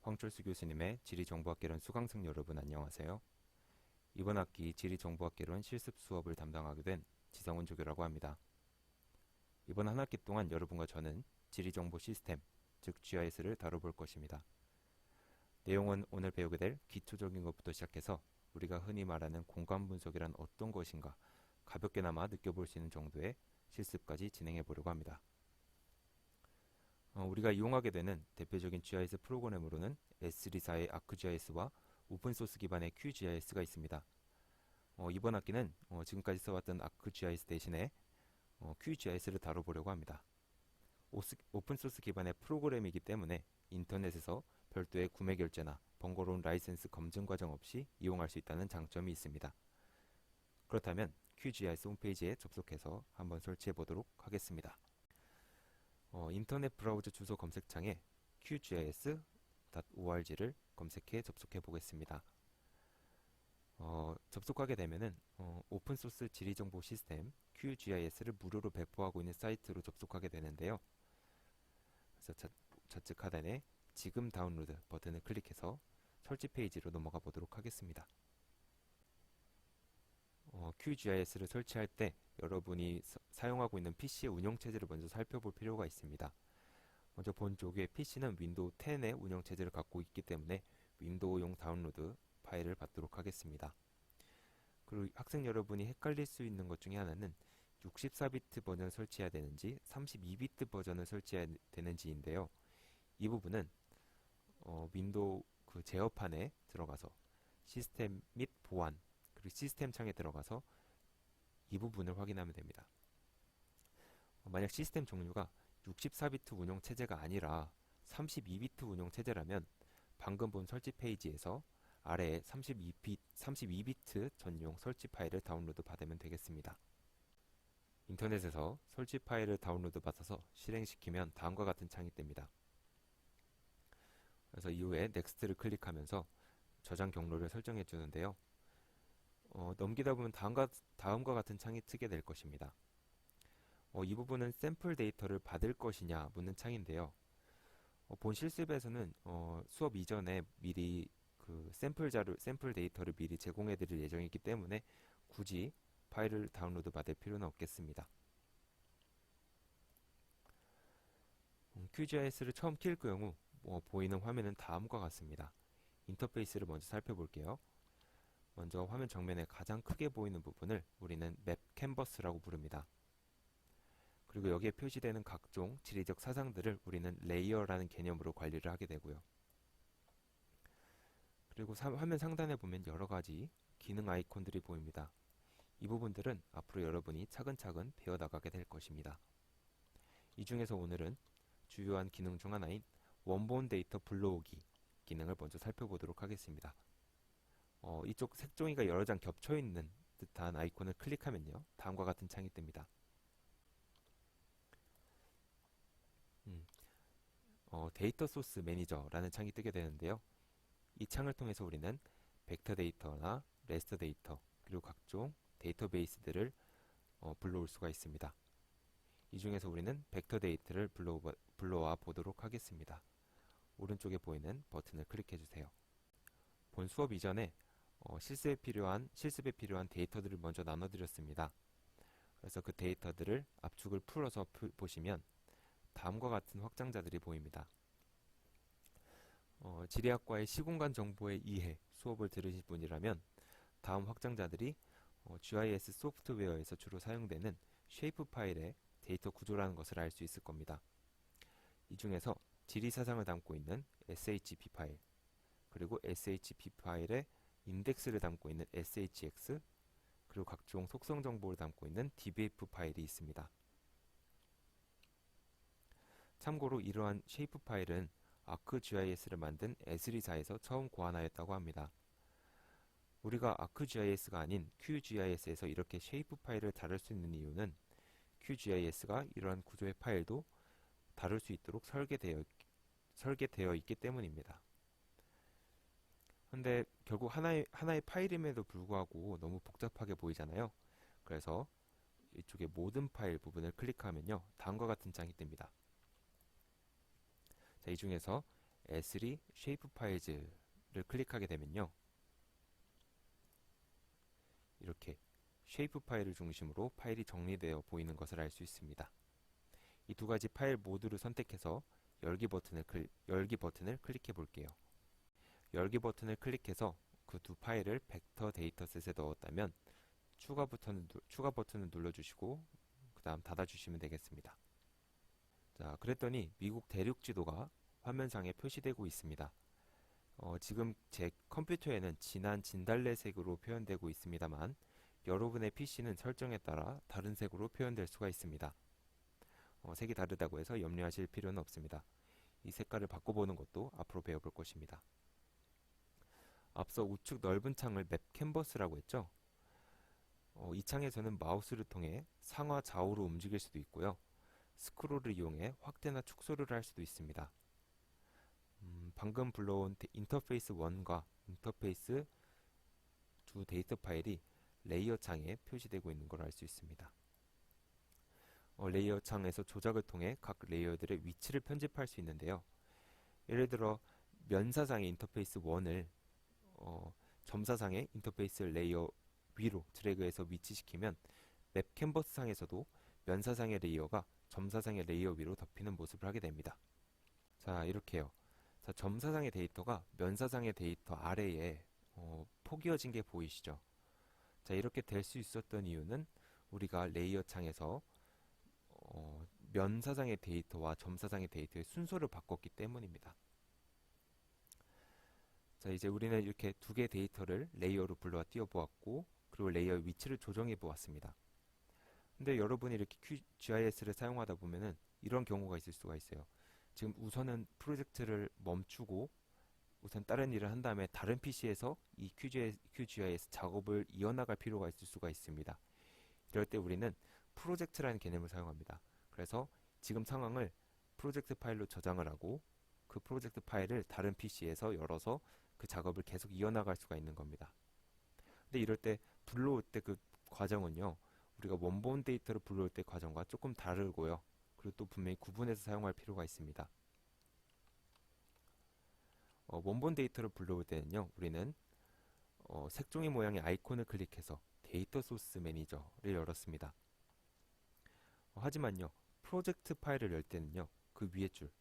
황철수 교수님의 지리정보학개론 수강생 여러분 안녕하세요. 이번 학기 지리정보학개론 실습 수업을 담당하게 된 지성훈 조교라고 합니다. 이번 한 학기 동안 여러분과 저는 지리정보 시스템, 즉 GIS를 다뤄볼 것입니다. 내용은 오늘 배우게 될 기초적인 것부터 시작해서 우리가 흔히 말하는 공간 분석이란 어떤 것인가 가볍게나마 느껴볼 수 있는 정도의 실습까지 진행해 보려고 합니다. 우리가 이용하게 되는 대표적인 GIS 프로그램으로는 S3사의 ArcGIS와 오픈소스 기반의 QGIS가 있습니다. 이번 학기는 지금까지 써왔던 ArcGIS 대신에 QGIS를 다뤄보려고 합니다. 오픈소스 기반의 프로그램이기 때문에 인터넷에서 별도의 구매 결제나 번거로운 라이센스 검증 과정 없이 이용할 수 있다는 장점이 있습니다. 그렇다면 QGIS 홈페이지에 접속해서 한번 설치해 보도록 하겠습니다. 인터넷 브라우저 주소 검색창에 qgis.org를 검색해 접속해 보겠습니다. 접속하게 되면은 오픈소스 지리정보 시스템 QGIS를 무료로 배포하고 있는 사이트로 접속하게 되는데요. 그래서 좌측 하단에 지금 다운로드 버튼을 클릭해서 설치 페이지로 넘어가 보도록 하겠습니다. QGIS를 설치할 때 여러분이 사용하고 있는 PC의 운영체제를 먼저 살펴볼 필요가 있습니다. 먼저 본 쪽에 PC는 윈도우 10의 운영체제를 갖고 있기 때문에 윈도우용 다운로드 파일을 받도록 하겠습니다. 그리고 학생 여러분이 헷갈릴 수 있는 것 중에 하나는 64비트 버전을 설치해야 되는지 32비트 버전을 설치해야 되는지인데요. 이 부분은 윈도우 그 제어판에 들어가서 시스템 및 보안 그리고 시스템 창에 들어가서 이 부분을 확인하면 됩니다. 만약 시스템 종류가 64비트 운영체제가 아니라 32비트 운영체제라면 방금 본 설치 페이지에서 아래에 32비트 전용 설치 파일을 다운로드 받으면 되겠습니다. 인터넷에서 설치 파일을 다운로드 받아서 실행시키면 다음과 같은 창이 뜹니다. 그래서 이후에 넥스트를 클릭하면서 저장 경로를 설정해 주는데요. 넘기다 보면 다음과 같은 창이 뜨게 될 것입니다. 이 부분은 샘플 데이터를 받을 것이냐 묻는 창인데요. 본 실습에서는 수업 이전에 미리 그 샘플 데이터를 미리 제공해 드릴 예정이기 때문에 굳이 파일을 다운로드 받을 필요는 없겠습니다. QGIS를 처음 킬 경우 보이는 화면은 다음과 같습니다. 인터페이스를 먼저 살펴볼게요. 먼저 화면 정면에 가장 크게 보이는 부분을 우리는 맵 캔버스라고 부릅니다. 그리고 여기에 표시되는 각종 지리적 사상들을 우리는 레이어라는 개념으로 관리를 하게 되고요. 그리고 화면 상단에 보면 여러가지 기능 아이콘들이 보입니다. 이 부분들은 앞으로 여러분이 차근차근 배워나가게 될 것입니다. 이 중에서 오늘은 주요한 기능 중 하나인 원본 데이터 불러오기 기능을 먼저 살펴보도록 하겠습니다. 이쪽 색종이가 여러 장 겹쳐있는 듯한 아이콘을 클릭하면요. 다음과 같은 창이 뜹니다. 데이터 소스 매니저라는 창이 뜨게 되는데요. 이 창을 통해서 우리는 벡터 데이터나 레스터 데이터 그리고 각종 데이터베이스들을 불러올 수가 있습니다. 이 중에서 우리는 벡터 데이터를 불러와 보도록 하겠습니다. 오른쪽에 보이는 버튼을 클릭해 주세요. 본 수업 이전에 실습에 필요한 데이터들을 먼저 나눠드렸습니다. 그래서 그 데이터들을 압축을 풀어서 보시면 다음과 같은 확장자들이 보입니다. 지리학과의 시공간 정보의 이해 수업을 들으실 분이라면 다음 확장자들이 GIS 소프트웨어에서 주로 사용되는 쉐이프 파일의 데이터 구조라는 것을 알 수 있을 겁니다. 이 중에서 지리 사상을 담고 있는 SHP 파일, 그리고 SHP 파일의 인덱스를 담고 있는 SHX, 그리고 각종 속성 정보를 담고 있는 DBF 파일이 있습니다. 참고로 이러한 쉐이프 파일은 ArcGIS를 만든 S3사에서 처음 고안하였다고 합니다. 우리가 ArcGIS가 아닌 QGIS에서 이렇게 쉐이프 파일을 다룰 수 있는 이유는 QGIS가 이러한 구조의 파일도 다룰 수 있도록 설계되어 있기 때문입니다. 근데 결국 하나의 파일임에도 불구하고 너무 복잡하게 보이잖아요. 그래서 이쪽에 모든 파일 부분을 클릭하면요. 다음과 같은 창이 뜹니다. 자, 이 중에서 S3 쉐이프 파일즈를 클릭하게 되면요, 이렇게 쉐이프 파일을 중심으로 파일이 정리되어 보이는 것을 알 수 있습니다. 이 두 가지 파일 모두를 선택해서 열기 버튼을 클릭해 볼게요. 열기 버튼을 클릭해서 그 두 파일을 벡터 데이터셋에 넣었다면 추가 버튼을 눌러주시고 그 다음 닫아주시면 되겠습니다. 자, 그랬더니 미국 대륙 지도가 화면상에 표시되고 있습니다. 지금 제 컴퓨터에는 진한 진달래색으로 표현되고 있습니다만 여러분의 PC는 설정에 따라 다른 색으로 표현될 수가 있습니다. 색이 다르다고 해서 염려하실 필요는 없습니다. 이 색깔을 바꿔보는 것도 앞으로 배워볼 것입니다. 앞서 우측 넓은 창을 맵 캔버스라고 했죠? 이 창에서는 마우스를 통해 상하 좌우로 움직일 수도 있고요. 스크롤을 이용해 확대나 축소를 할 수도 있습니다. 방금 불러온 인터페이스 1과 인터페이스 2 데이터 파일이 레이어 창에 표시되고 있는 걸 알 수 있습니다. 레이어 창에서 조작을 통해 각 레이어들의 위치를 편집할 수 있는데요. 예를 들어 면사상의 인터페이스 1을 점사상의 인터페이스 레이어 위로 드래그해서 위치시키면 맵 캔버스 상에서도 면사상의 레이어가 점사상의 레이어 위로 덮이는 모습을 하게 됩니다. 자, 이렇게요. 자, 점사상의 데이터가 면사상의 데이터 아래에 포개어진 게 보이시죠? 자, 이렇게 될 수 있었던 이유는 우리가 레이어 창에서 면사상의 데이터와 점사상의 데이터의 순서를 바꿨기 때문입니다. 자, 이제 우리는 이렇게 두 개의 데이터를 레이어로 불러와 띄워보았고, 그리고 레이어의 위치를 조정해 보았습니다. 근데 여러분이 이렇게 QGIS를 사용하다 보면은 이런 경우가 있을 수가 있어요. 지금 우선은 프로젝트를 멈추고 우선 다른 일을 한 다음에 다른 PC에서 이 QGIS 작업을 이어나갈 필요가 있을 수가 있습니다. 이럴 때 우리는 프로젝트라는 개념을 사용합니다. 그래서 지금 상황을 프로젝트 파일로 저장을 하고 그 프로젝트 파일을 다른 PC에서 열어서 그 작업을 계속 이어나갈 수가 있는 겁니다. 근데 이럴 때 불러올 때 그 과정은요, 우리가 원본 데이터를 불러올 때 과정과 조금 다르고요. 그리고 또 분명히 구분해서 사용할 필요가 있습니다. 원본 데이터를 불러올 때는요, 우리는 색종이 모양의 아이콘을 클릭해서 데이터 소스 매니저를 열었습니다. 하지만요, 프로젝트 파일을 열 때는요, 그 위에 줄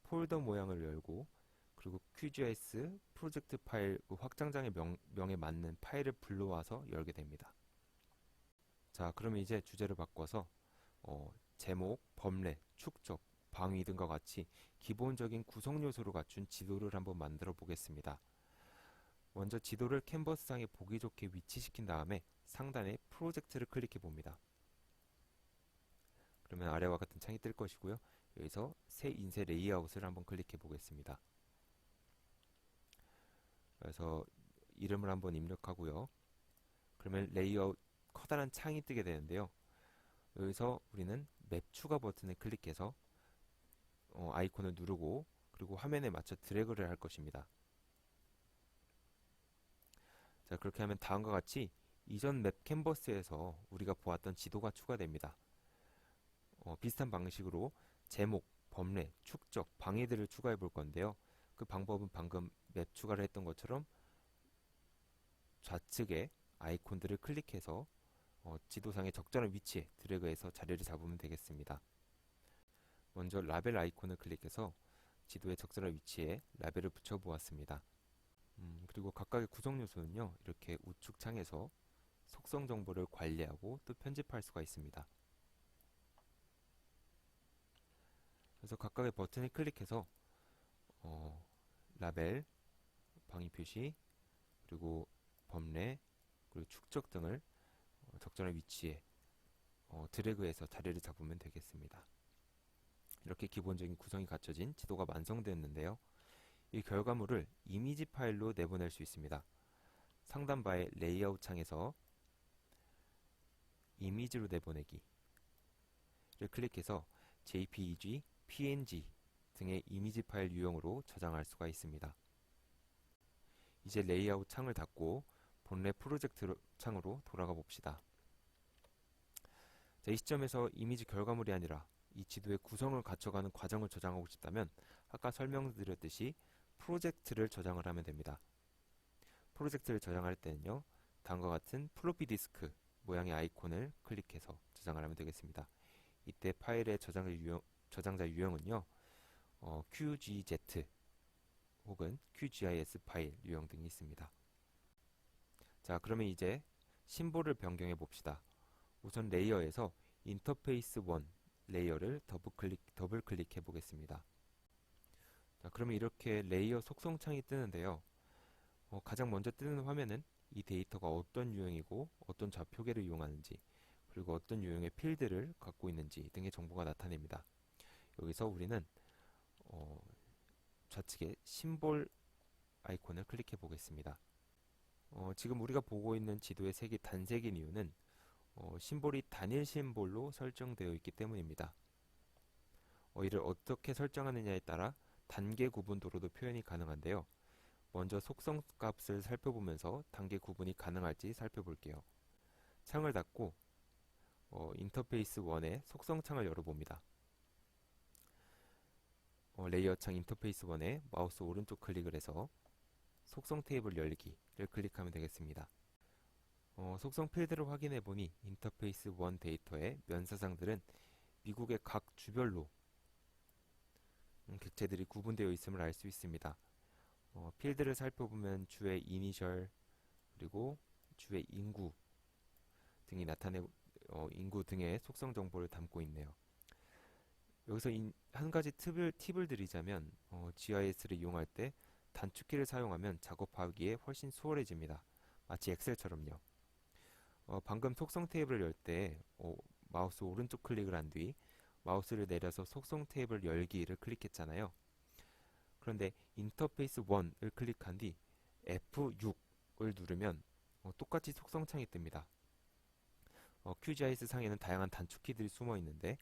폴더 모양을 열고 그리고 QGIS 프로젝트 파일 확장장의 명에 맞는 파일을 불러와서 열게 됩니다. 자, 그러면 이제 주제를 바꿔서 제목, 범례, 축적, 방위 등과 같이 기본적인 구성 요소를 갖춘 지도를 한번 만들어 보겠습니다. 먼저 지도를 캔버스상에 보기 좋게 위치시킨 다음에 상단에 프로젝트를 클릭해 봅니다. 그러면 아래와 같은 창이 뜰 것이고요. 여기서 새 인쇄 레이아웃을 한번 클릭해 보겠습니다. 그래서 이름을 한번 입력하고요. 그러면 레이아웃 커다란 창이 뜨게 되는데요. 여기서 우리는 맵 추가 버튼을 클릭해서 아이콘을 누르고 그리고 화면에 맞춰 드래그를 할 것입니다. 자, 그렇게 하면 다음과 같이 이전 맵 캔버스에서 우리가 보았던 지도가 추가됩니다. 비슷한 방식으로 제목, 범례, 축적, 방해들을 추가해 볼 건데요. 그 방법은 방금 맵 추가를 했던 것처럼 좌측에 아이콘들을 클릭해서 지도상의 적절한 위치에 드래그해서 자리를 잡으면 되겠습니다. 먼저 라벨 아이콘을 클릭해서 지도의 적절한 위치에 라벨을 붙여 보았습니다. 그리고 각각의 구성 요소는요, 이렇게 우측 창에서 속성 정보를 관리하고 또 편집할 수가 있습니다. 그래서 각각의 버튼을 클릭해서 라벨, 방위 표시, 그리고 범례, 그리고 축적 등을 적절한 위치에 드래그해서 자리를 잡으면 되겠습니다. 이렇게 기본적인 구성이 갖춰진 지도가 완성되었는데요. 이 결과물을 이미지 파일로 내보낼 수 있습니다. 상단 바의 레이아웃 창에서 이미지로 내보내기를 클릭해서 JPEG, PNG 등의 이미지 파일 유형으로 저장할 수가 있습니다. 이제 레이아웃 창을 닫고 본래 프로젝트 창으로 돌아가 봅시다. 자, 이 시점에서 이미지 결과물이 아니라 이 지도의 구성을 갖춰가는 과정을 저장하고 싶다면 아까 설명드렸듯이 프로젝트를 저장을 하면 됩니다. 프로젝트를 저장할 때는요, 다음과 같은 플로피 디스크 모양의 아이콘을 클릭해서 저장을 하면 되겠습니다. 이때 파일의 저장자 유형은요, QGZ 혹은 QGIS 파일 유형 등이 있습니다. 자, 그러면 이제 심볼을 변경해 봅시다. 우선 레이어에서 인터페이스 1 레이어를 더블 클릭해 보겠습니다. 자, 그러면 이렇게 레이어 속성창이 뜨는데요. 가장 먼저 뜨는 화면은 이 데이터가 어떤 유형이고 어떤 좌표계를 이용하는지, 그리고 어떤 유형의 필드를 갖고 있는지 등의 정보가 나타냅니다. 여기서 우리는 좌측에 심볼 아이콘을 클릭해 보겠습니다. 지금 우리가 보고 있는 지도의 색이 단색인 이유는 심볼이 단일 심볼로 설정되어 있기 때문입니다. 이를 어떻게 설정하느냐에 따라 단계 구분도로도 표현이 가능한데요. 먼저 속성 값을 살펴보면서 단계 구분이 가능할지 살펴볼게요. 창을 닫고 인터페이스 1의 속성 창을 열어봅니다. 레이어 창 인터페이스 1에 마우스 오른쪽 클릭을 해서 속성 테이블 열기를 클릭하면 되겠습니다. 속성 필드를 확인해 보니 인터페이스 1 데이터의 면사상들은 미국의 각 주별로 객체들이 구분되어 있음을 알 수 있습니다. 필드를 살펴보면 주의 이니셜 그리고 주의 인구 등이 인구 등의 속성 정보를 담고 있네요. 여기서 한 가지 팁을 드리자면 GIS를 이용할 때 단축키를 사용하면 작업하기에 훨씬 수월해집니다. 마치 엑셀처럼요. 방금 속성 테이블을 열 때 마우스 오른쪽 클릭을 한 뒤 마우스를 내려서 속성 테이블 열기를 클릭했잖아요. 그런데 인터페이스 1을 클릭한 뒤 F6을 누르면 똑같이 속성창이 뜹니다. QGIS 상에는 다양한 단축키들이 숨어 있는데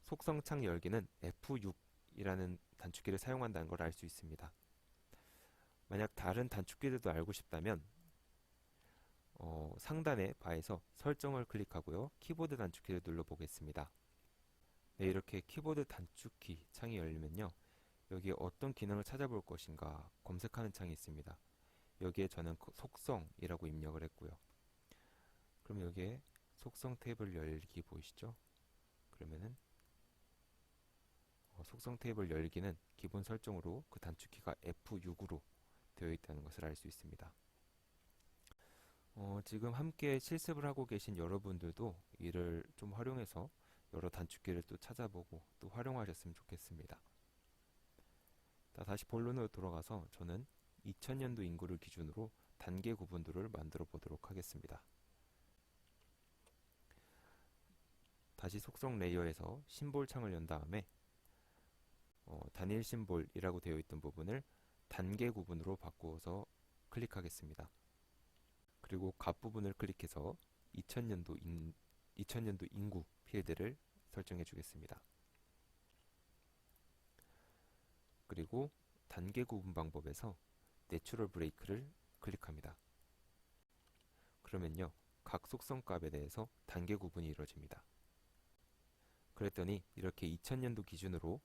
속성창 열기는 F6이라는 단축키를 사용한다는 걸 알 수 있습니다. 만약 다른 단축키들도 알고 싶다면 상단의 바에서 설정을 클릭하고요. 키보드 단축키를 눌러보겠습니다. 네, 이렇게 키보드 단축키 창이 열리면요. 여기에 어떤 기능을 찾아볼 것인가 검색하는 창이 있습니다. 여기에 저는 속성이라고 입력을 했고요. 그럼 여기에 속성 테이블 열기 보이시죠? 그러면은 속성 테이블 열기는 기본 설정으로 그 단축키가 F6으로 되어 있다는 것을 알 수 있습니다. 지금 함께 실습을 하고 계신 여러분들도 이를 좀 활용해서 여러 단축키를 또 찾아보고 또 활용하셨으면 좋겠습니다. 다시 본론으로 돌아가서 저는 2000년도 인구를 기준으로 단계 구분도를 만들어 보도록 하겠습니다. 다시 속성 레이어에서 심볼 창을 연 다음에 단일 심볼이라고 되어 있던 부분을 단계 구분으로 바꾸어서 클릭하겠습니다. 그리고 값 부분을 클릭해서 2000년도 인구 필드를 설정해 주겠습니다. 그리고 단계 구분 방법에서 내추럴 브레이크를 클릭합니다. 그러면요, 각 속성 값에 대해서 단계 구분이 이루어집니다. 그랬더니 이렇게 2000년도 기준으로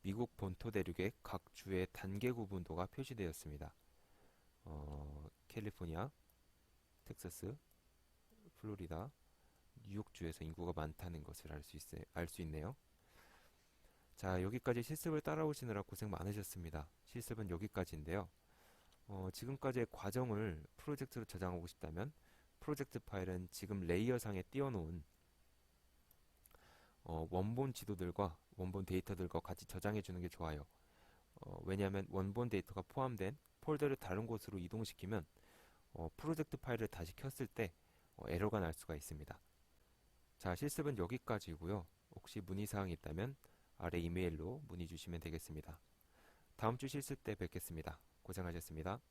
미국 본토 대륙의 각 주의 단계 구분도가 표시되었습니다. 캘리포니아, 텍사스, 플로리다, 뉴욕주에서 인구가 많다는 것을 알 수 있네요. 자, 여기까지 실습을 따라오시느라 고생 많으셨습니다. 실습은 여기까지인데요. 지금까지의 과정을 프로젝트로 저장하고 싶다면 프로젝트 파일은 지금 레이어상에 띄워놓은 원본 지도들과 원본 데이터들과 같이 저장해 주는 게 좋아요. 왜냐하면 원본 데이터가 포함된 폴더를 다른 곳으로 이동시키면 프로젝트 파일을 다시 켰을 때 에러가 날 수가 있습니다. 자, 실습은 여기까지고요. 혹시 문의사항이 있다면 아래 이메일로 문의 주시면 되겠습니다. 다음 주 실습 때 뵙겠습니다. 고생하셨습니다.